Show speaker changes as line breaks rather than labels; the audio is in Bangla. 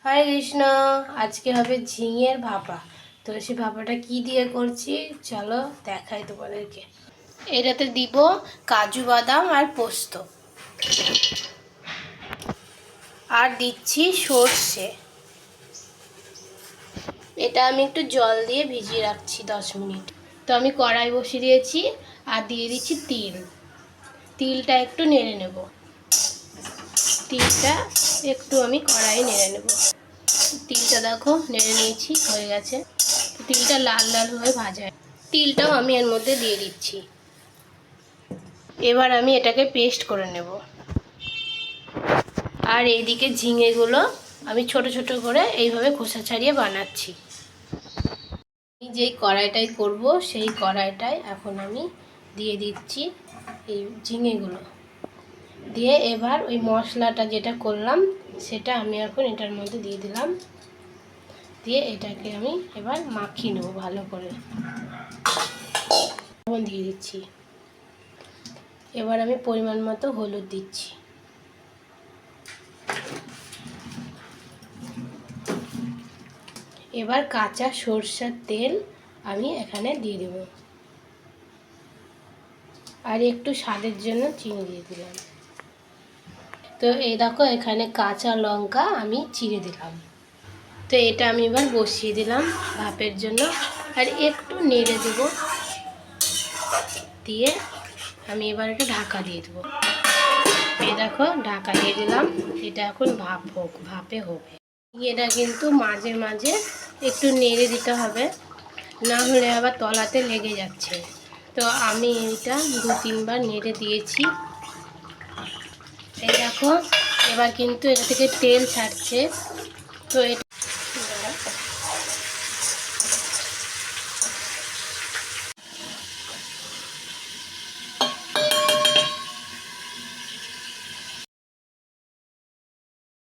হাই কৃষ্ণ। আজকে হবে ঝিঙের ভাপা। তো সেই ভাপাটা কি দিয়ে করছি চলো দেখাই তোমাদেরকে। এটাতে দিব কাজু বাদাম আর পোস্ত, আর দিচ্ছি সর্ষে। এটা আমি একটু জল দিয়ে ভিজিয়ে রাখছি 10 মিনিট। তো আমি কড়াই বসিয়ে দিয়েছি আর দিয়ে দিচ্ছি তিলটা একটু নেড়ে নেব। তিলটা একটু আমি কড়াইয়ে নেড়ে নেব। তিলটা দেখো নেড়ে নিয়েছি, হয়ে গেছে। তিলটা লাল লাল হয়ে ভাজা। তিলটাও আমি এর মধ্যে দিয়ে দিচ্ছি। এবার আমি এটাকে পেস্ট করে নেব। আর এইদিকে ঝিঙেগুলো আমি ছোট ছোট করে এইভাবে খোসা ছাড়িয়ে বানাচ্ছি। আমি যেই কড়াইটাই করব সেই কড়াইটায় এখন আমি দিয়ে দিচ্ছি এই ঝিঙেগুলো দিয়ে। এবার ওই মশলাটা যেটা করলাম সেটা আমি এখন এটার মধ্যে দিয়ে দিলাম। দিয়ে এটাকে আমি এবার মাখিয়ে নেব ভালো করে। লবণ দিয়ে দিচ্ছি। এবার আমি পরিমাণ মতো হলুদ দিচ্ছি। এবার কাঁচা সরষের তেল আমি এখানে দিয়ে দেব। আর একটু স্বাদের জন্য চিনি দিয়ে দিলাম। তো এই দেখো এখানে কাঁচা লঙ্কা আমি চিড়ে দিলাম। তো এটা আমি এবার বসিয়ে দিলাম ভাপের জন্য। আর একটু নেড়ে দেব, দিয়ে আমি এবার একটু ঢাকা দিয়ে দেবো। এই দেখো ঢাকা দিয়ে দিলাম। এটা এখন ভাপে হবে। এটা কিন্তু মাঝে মাঝে একটু নেড়ে দিতে হবে, না হলে আবার তলাতে লেগে যাচ্ছে। তো আমি এটা 2-3 বার নেড়ে দিয়েছি। এই দেখো এবার কিন্তু এটা থেকে তেল ছাড়ছে। তো এটা